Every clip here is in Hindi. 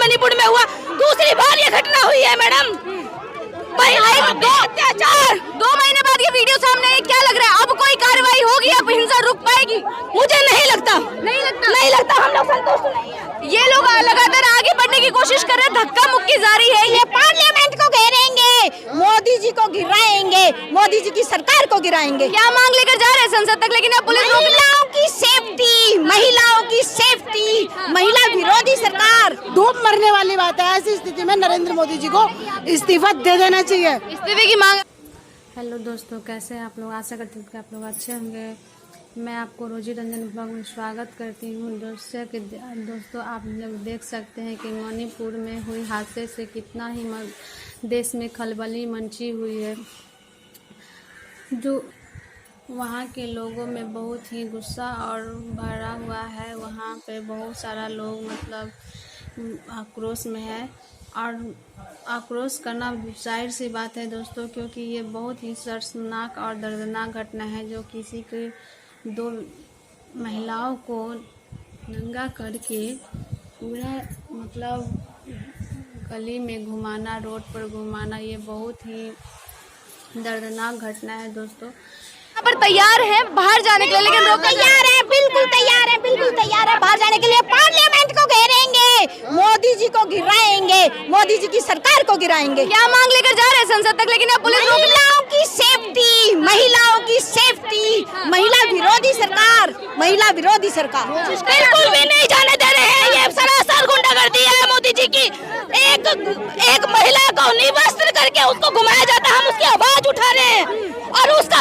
मणिपुर में हुआ, दूसरी बार ये घटना हुई है मैडम। अत्याचार 2 महीने बाद ये वीडियो सामने है, क्या लग रहा है अब कोई कार्रवाई होगी, अब हिंसा रुक पाएगी? मुझे नहीं लगता, नहीं लगता। हम लोग संतुष्ट नहीं है। ये लोग लगातार आगे बढ़ने की कोशिश कर रहे हैं, धक्का मुक्की जारी है। ये पार्लियामेंट को घेरेंगे, मोदी जी को गिराएंगे, मोदी जी की सरकार को गिराएंगे। क्या मांग लेकर जा रहे हैं संसद तक, लेकिन अब पुलिस महिलाओं की सेफ्टी, महिलाओं की सेफ्टी, महिला विरोधी सरकार। डूब मरने वाली बात है। ऐसी स्थिति में नरेंद्र मोदी जी को इस्तीफा दे देना चाहिए। इस्तीफे की मांग। हेलो दोस्तों, कैसे हैं आप लोग? आशा करती हूँ कि आप लोग अच्छे होंगे। मैं आपको रोजी रंजन ब्लॉग में स्वागत करती हूँ। दोस्तों आप लोग देख सकते हैं कि मणिपुर में हुई हादसे से कितना ही देश में खलबली मची हुई है। जो वहाँ के लोगों में बहुत ही गुस्सा और भरा हुआ है। वहाँ पे बहुत सारा लोग मतलब आक्रोश में है, और आक्रोश करना जाहिर सी बात है दोस्तों, क्योंकि ये बहुत ही शर्मनाक और दर्दनाक घटना है जो किसी के 2 महिलाओं को नंगा करके पूरा मतलब गली में घुमाना, रोड पर घुमाना, ये बहुत ही दर्दनाक घटना है दोस्तों। यहाँ पर तैयार है बाहर जाने के लिए, लेकिन रोक तैयार है, बिल्कुल तैयार है, बिल्कुल तैयार है बाहर जाने के लिए। पार्लियामेंट को घेरेंगे, मोदी जी को गिराएंगे, मोदी जी की सरकार को गिराएंगे। क्या मांग लेकर जा रहे हैं संसद तक, लेकिन अब पुलिस महिलाओं की सेफ्टी, महिलाओं की सेफ्टी, महिला विरोधी सरकार, महिला विरोधी सरकार बिल्कुल भी नहीं जाने दे रहे हैं। ये सरासर गुंडागर्दी है मोदी जी की। एक महिला को निवस्त्र करके उसको घुमाया जाता है, हम उसकी आवाज उठा रहे हैं और उसका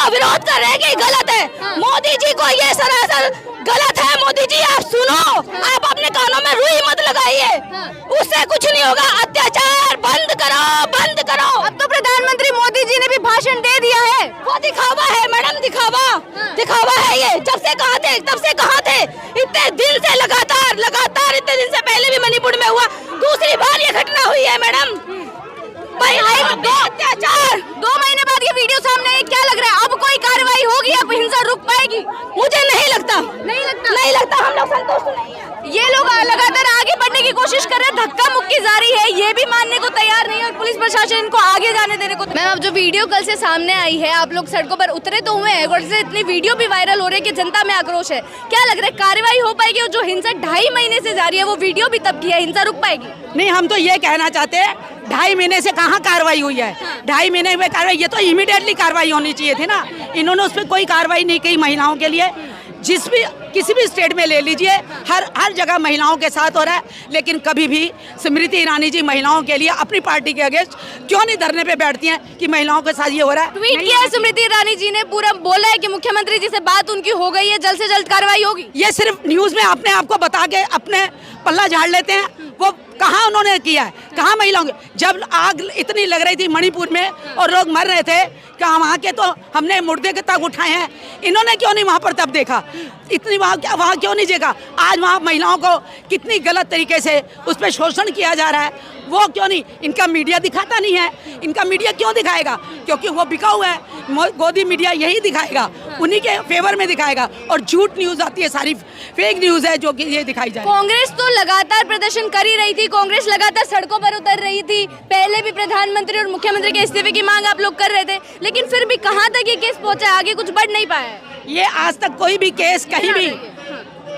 विरोध कर रहे हैं कि गलत है। मोदी जी को ये सरासर गलत है। मोदी जी आप सुनो, आप अपने कानों में रुई मत लगाइए, उससे कुछ नहीं होगा। अत्याचार बंद करो, बंद करो। अब तो प्रधानमंत्री मोदी जी ने भी भाषण दे दिया है। वो दिखावा है मैडम, दिखावा है ये। जब से कहाँ थे, तब से कहाँ थे? इतने दिन से लगातार इतने दिन से पहले भी मणिपुर में हुआ, दूसरी बार ये घटना हुई है मैडम। अत्याचार 2 महीने बाद ये वीडियो सामने है, क्या लग रहा है अब कोई कार्रवाई होगी, अब हिंसा रुक पाएगी? मुझे नहीं लगता, हम लोग संतुष्ट नहीं है। ये लोग लगातार आगे बढ़ने की कोशिश कर रहे हैं, धक्का मुक्की जारी है, ये भी मानने को तैयार नहीं है और पुलिस प्रशासन इनको आगे जाने देने को। मैम, अब जो वीडियो कल से सामने आई है, आप लोग सड़कों पर उतरे तो हुए हैं और इतनी वीडियो भी वायरल हो रही है कि जनता में आक्रोश है। क्या लग रहा है कार्रवाई हो पाएगी? और जो हिंसा 2.5 महीने से जारी है, वो वीडियो भी तब की है, हिंसा रुक पाएगी? नहीं, हम तो ये कहना चाहते हैं 2.5 महीने से कहाँ कार्रवाई हुई है? 2.5 महीने में कार्रवाई, ये तो इमीडिएटली कार्रवाई होनी चाहिए थी ना। इन्होंने उस पर कोई कार्रवाई नहीं की महिलाओं के लिए। किसी भी स्टेट में ले लीजिए, हर जगह महिलाओं के साथ हो रहा है, लेकिन कभी भी स्मृति ईरानी जी महिलाओं के लिए अपनी पार्टी के अगेंस्ट क्यों नहीं धरने पे बैठती हैं कि महिलाओं के साथ ये हो रहा है? ट्वीट किया है स्मृति ईरानी जी ने, पूरा बोला है कि मुख्यमंत्री जी से बात उनकी हो गई है, जल्द से जल्द कार्रवाई होगी। ये सिर्फ न्यूज में अपने आप को बता के अपने पल्ला झाड़ लेते हैं। वो कहाँ उन्होंने किया है? कहाँ महिलाओं के? जब आग इतनी लग रही थी मणिपुर में और लोग मर रहे थे, कहाँ वहाँ के तो हमने मुर्दे के तक उठाए हैं। इन्होंने क्यों नहीं वहाँ पर तब देखा? इतनी वहाँ क्यों नहीं देखा? आज वहाँ महिलाओं को कितनी गलत तरीके से उस पर शोषण किया जा रहा है, वो क्यों नहीं? इनका मीडिया दिखाता नहीं है। इनका मीडिया क्यों दिखाएगा? क्योंकि वो बिका हुआ है। मोदी मीडिया यही दिखाएगा, उन्हीं के फेवर में दिखाएगा, और झूठ न्यूज आती है, सारी फेक न्यूज है जो कि ये दिखाई जाए। कांग्रेस तो लगातार प्रदर्शन कर ही रही थी, कांग्रेस लगातार सड़कों पर उतर रही थी। पहले भी प्रधानमंत्री और मुख्यमंत्री के इस्तीफे की मांग आप लोग कर रहे थे, लेकिन फिर भी कहाँ तक ये केस पहुंचा? आगे कुछ बढ़ नहीं पाया। ये आज तक कोई भी केस कहीं भी,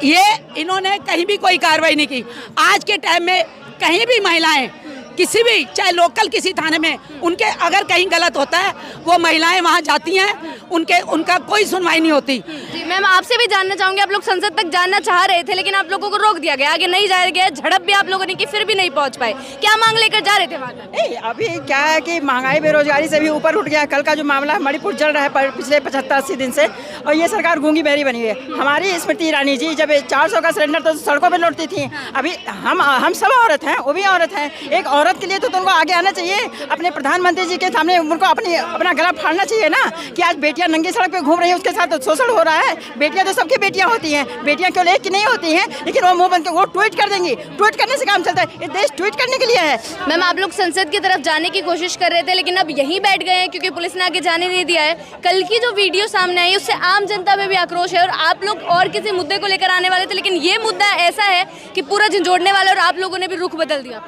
ये इन्होंने कहीं भी कोई कार्रवाई नहीं की। आज के टाइम में कहीं भी महिलाएं किसी भी, चाहे लोकल किसी थाने में, उनके अगर कहीं गलत होता है, वो महिलाएं वहां जाती हैं, उनका कोई सुनवाई नहीं होती। जी मैम, आपसे भी जानना चाहूंगी, आप लोग संसद तक जाना चाह रहे थे, लेकिन आप लोगों को रोक दिया गया, आगे नहीं जाया गया, झड़प भी आप लोगों ने की, फिर भी नहीं पहुंच पाए। क्या मांग लेकर जा रहे थे वहाँ तक? नहीं, अभी क्या है कि महंगाई बेरोजगारी से भी ऊपर उठ गया। कल का जो मामला मणिपुर चल रहा है पिछले 75-80 दिन से, और ये सरकार गूंगी बहरी बनी हुई है। हमारी स्मृति ईरानी जी जब 400 का सिलेंडर तो सड़कों पर लौटती थी। अभी हम सब औरत हैं, वो भी औरत हैं। एक औरत के लिए तो उनको आगे आना चाहिए, अपने प्रधानमंत्री जी के सामने उनको अपना गला फाड़ना चाहिए ना कि आज बेटियां नंगी सड़क पे घूम रही हैं, उसके साथ शोषण हो रहा है। बेटियां तो सबकी बेटियां होती हैं, बेटियां केवल एक की नहीं होती हैं, लेकिन वो मुंह बन के वो ट्वीट कर देंगी। ट्वीट करने से काम चलता है, ये देश ट्वीट करने के लिए है। मैम आप लोग संसद की तरफ जाने की कोशिश कर रहे थे, लेकिन अब यहीं बैठ गए हैं क्योंकि पुलिस ने आगे जाने नहीं दिया है। कल की जो वीडियो सामने आई उससे आम जनता में भी आक्रोश है और आप लोग और किसी मुद्दे को लेकर आने वाले थे, लेकिन ये मुद्दा ऐसा है कि पूरा झंझोड़ने वाला और आप लोगों ने भी रुख बदल दिया।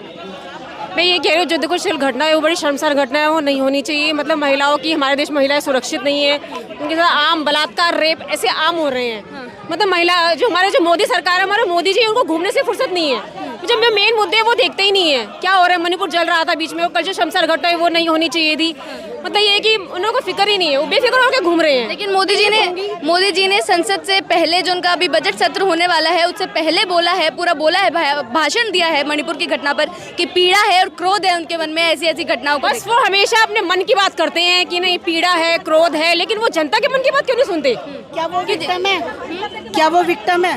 मैं ये कह रही हूँ जो देखो शिल घटना है वो बड़ी शर्मसार घटना है, वो नहीं होनी चाहिए। मतलब महिलाओं की, हमारे देश महिलाएं सुरक्षित नहीं है, उनके साथ आम बलात्कार, रेप ऐसे आम हो रहे हैं। मतलब महिला जो हमारे जो मोदी सरकार है, हमारे मोदी जी, उनको घूमने से फुर्सत नहीं है। जो मेन मुद्दे वो देखते ही नहीं है। क्या हो रहा है, मणिपुर जल रहा था बीच में, वो कल जो शर्मसार घटना है वो नहीं होनी चाहिए थी। मतलब ये कि उन लोगों को फिक्र ही नहीं है, वो बेफिक्र होकर घूम रहे हैं। लेकिन मोदी जी ने संसद से पहले जो उनका अभी बजट सत्र होने वाला है उससे पहले बोला है, भाषण दिया है मणिपुर की घटना पर कि पीड़ा है और क्रोध है उनके मन में ऐसी घटनाओं को। बस वो हमेशा अपने मन की बात करते हैं कि नहीं पीड़ा है, क्रोध है, लेकिन वो जनता के मन की बात क्यों नहीं सुनते? क्या वो विक्टिम है? क्या वो विक्टिम है?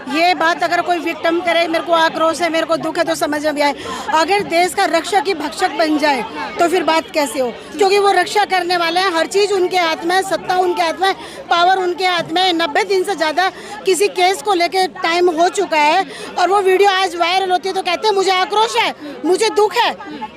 ये बात अगर कोई विक्टिम करे, मेरे को आक्रोश है, मेरे को दुख है, तो समझ में आए। अगर देश का रक्षक ही भक्षक बन जाए तो फिर बात कैसे हो? क्योंकि वो रक्षा करने वाले हैं, हर चीज़ उनके हाथ में है, सत्ता उनके हाथ में, पावर उनके हाथ में है। 90 दिन से ज़्यादा किसी केस को लेके टाइम हो चुका है और वो वीडियो आज वायरल होती है तो कहते हैं मुझे आक्रोश है, मुझे दुख है।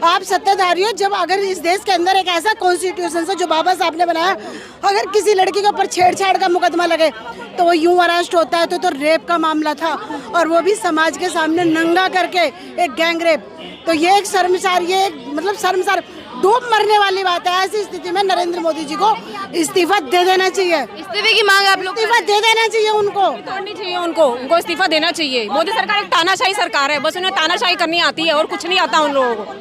आप सत्ताधारी हो, जब अगर इस देश के अंदर एक ऐसा कॉन्स्टिट्यूशन है जो बाबा साहब ने बनाया, अगर किसी लड़की के ऊपर छेड़छाड़ का मुकदमा लगे तो वो यूं अरेस्ट होता है। तो रेप का मामला था और वो भी समाज के सामने नंगा करके, एक गैंग रेप। तो ये एक शर्मसार, ये एक मतलब शर्मसार, डूब मरने वाली बात है। ऐसी स्थिति में नरेंद्र मोदी जी को इस्तीफा दे देना चाहिए। इस्तीफे की मांग आप लोग, इस्तीफा दे देना चाहिए उनको, तोड़नी चाहिए उनको इस्तीफा देना चाहिए। मोदी सरकार एक तानाशाही सरकार है, बस उन्हें तानाशाही करनी आती है और कुछ नहीं आता उन लोगों को।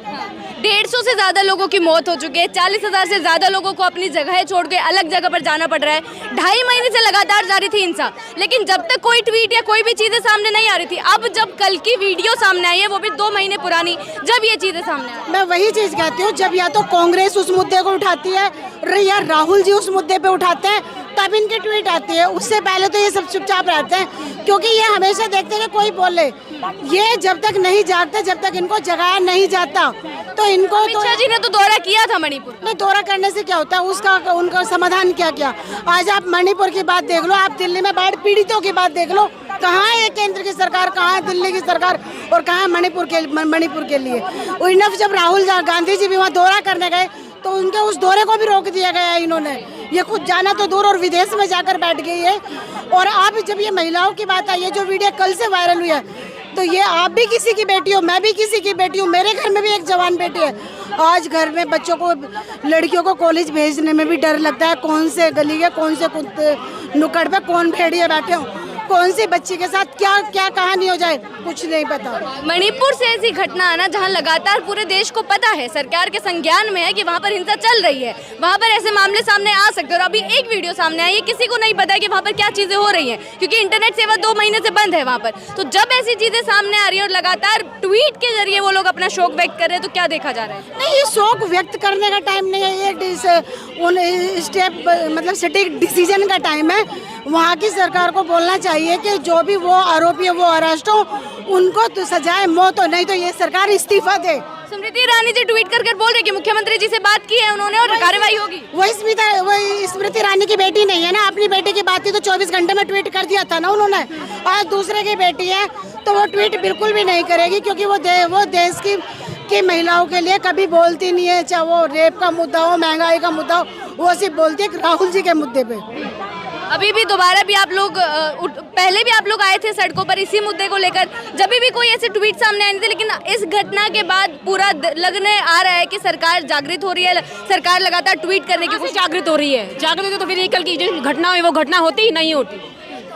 150 से ज्यादा लोगों की मौत हो चुकी है, 40,000 से ज्यादा लोगों को अपनी जगह छोड़ के अलग जगह पर जाना पड़ रहा है। 2.5 महीने से लगातार जारी थी हिंसा, लेकिन जब तक कोई ट्वीट या कोई भी चीजें सामने नहीं आ रही थी। अब जब कल की वीडियो सामने आई है, वो भी 2 महीने पुरानी, जब ये चीजें सामने आई, मैं वही चीज कहती हूँ, जब या तो कांग्रेस उस मुद्दे को उठाती है या राहुल जी उस मुद्दे पे उठाते हैं तब इनकी ट्वीट आती है। उससे पहले तो ये सब चुपचाप रहते हैं, क्योंकि ये हमेशा देखते हैं कि कोई बोले। ये जब तक नहीं जागते, जब तक इनको जगाया नहीं जाता, तो इनको तो अमित शाह जी ने तो दौरा किया था मणिपुर। नहीं, दौरा करने से क्या होता है, उसका उनका समाधान क्या किया? आज आप मणिपुर की बात देख लो, आप दिल्ली में बाढ़ पीड़ितों की बात देख लो, कहाँ है केंद्र की सरकार, कहाँ है दिल्ली की सरकार और कहाँ है मणिपुर के लिए। इनफ जब राहुल गांधी जी भी वहाँ दौरा करने गए तो उनके उस दौरे को भी रोक दिया गया है इन्होंने। ये खुद जाना तो दूर और विदेश में जाकर बैठ गई है। और आप जब ये महिलाओं की बात आई है, जो वीडियो कल से वायरल हुई है, तो ये आप भी किसी की बेटी हो, मैं भी किसी की बेटी हूँ, मेरे घर में भी एक जवान बेटी है। आज घर में बच्चों को, लड़कियों को कॉलेज भेजने में भी डर लगता है, कौन से गली के कौन से नुक्कड़ पे कौन भेड़िए बैठे हो, कौन सी बच्ची के साथ क्या क्या कहानी हो जाए, कुछ नहीं पता। मणिपुर से ऐसी घटना आना जहां लगातार पूरे देश को पता है, सरकार के संज्ञान में है कि वहां पर हिंसा चल रही है, वहां पर ऐसे मामले सामने आ सकते हैं। और अभी एक वीडियो सामने आई है, किसी को नहीं पता है कि वहां पर क्या चीजें हो रही हैं, क्योंकि इंटरनेट सेवा 2 महीने से बंद है वहां पर। तो जब ऐसी चीजें सामने आ रही है और लगातार ट्वीट के जरिए वो लोग अपना शोक व्यक्त कर रहे हैं, तो क्या देखा जा रहा है? नहीं, ये शोक व्यक्त करने का टाइम नहीं है, ये स्टेप मतलब सटीक डिसीजन का टाइम है। वहाँ की सरकार को बोलना चाहिए कि जो भी वो आरोपी है वो अरेस्ट हो, उनको तो सजाए मौत हो, नहीं तो ये सरकार इस्तीफा दे। स्मृति ईरानी जी ट्वीट कर बोल रहे कि मुख्यमंत्री जी से बात की है उन्होंने और कार्रवाई होगी। वो स्मृति ईरानी की बेटी नहीं है ना, अपनी बेटी की बात थी तो 24 घंटे में ट्वीट कर दिया था ना उन्होंने। आज दूसरे की बेटी है तो वो ट्वीट बिल्कुल भी नहीं करेगी, क्योंकि वो देश की महिलाओं के लिए कभी बोलती नहीं है, चाहे वो रेप का मुद्दा हो, महंगाई का मुद्दा हो, वो सिर्फ बोलती है राहुल जी के मुद्दे पे। अभी भी दोबारा भी आप लोग पहले भी आप लोग आए थे सड़कों पर इसी मुद्दे को लेकर, जब भी कोई ऐसे ट्वीट सामने आए थे, लेकिन इस घटना के बाद पूरा लगने आ रहा है कि सरकार जागृत हो रही है, सरकार लगातार ट्वीट करने की कोशिश जागृत हो रही है। जागृत तो फिर ये कल की जो घटना हुई वो घटना होती ही नहीं होती,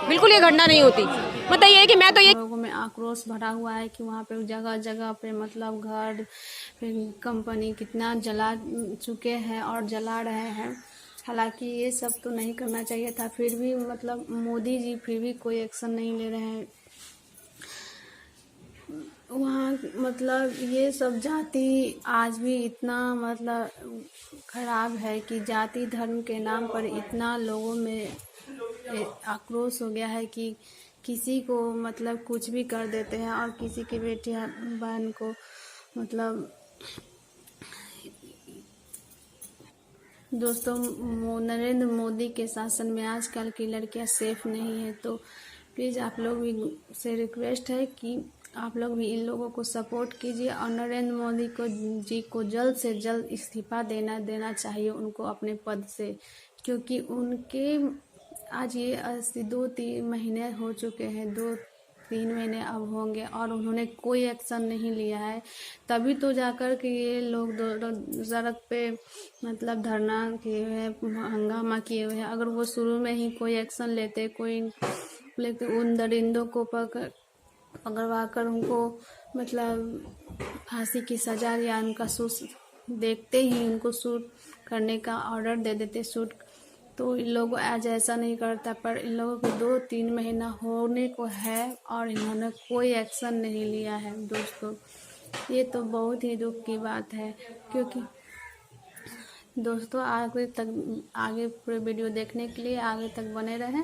बिल्कुल ये घटना नहीं होती। मतलब ये कि मैं तो ये लोगों में आक्रोश भरा हुआ है कि वहाँ पे जगह जगह पे मतलब घर, फिर कंपनी कितना जला चुके हैं और जला रहे हैं। हालांकि ये सब तो नहीं करना चाहिए था, फिर भी मतलब मोदी जी फिर भी कोई एक्शन नहीं ले रहे हैं। वहाँ मतलब ये सब जाति आज भी इतना मतलब खराब है कि जाति धर्म के नाम पर इतना लोगों में आक्रोश हो गया है कि किसी को मतलब कुछ भी कर देते हैं और किसी की बेटी बहन को मतलब दोस्तों, नरेंद्र मोदी के शासन में आजकल की लड़कियां सेफ नहीं है, तो प्लीज़ आप लोग भी से रिक्वेस्ट है कि आप लोग भी इन लोगों को सपोर्ट कीजिए और नरेंद्र मोदी जी को जल्द से जल्द इस्तीफा देना चाहिए उनको अपने पद से, क्योंकि उनके आज ये 2-3 महीने हो चुके हैं, 2-3 महीने अब होंगे और उन्होंने कोई एक्शन नहीं लिया है। तभी तो जाकर के ये लोग सड़क पे मतलब धरना किए हुए हैं, हंगामा किए हुए हैं। अगर वो शुरू में ही कोई एक्शन लेते, उन दरिंदों को पकड़वा कर उनको मतलब फांसी की सजा या उनका देखते ही उनको शूट करने का ऑर्डर दे देते, तो इन लोग आज ऐसा नहीं करता। पर इन लोगों को 2-3 महीना होने को है और इन्होंने कोई एक्शन नहीं लिया है। दोस्तों, ये तो बहुत ही दुख की बात है, क्योंकि दोस्तों आगे पूरे वीडियो देखने के लिए आगे तक बने रहें।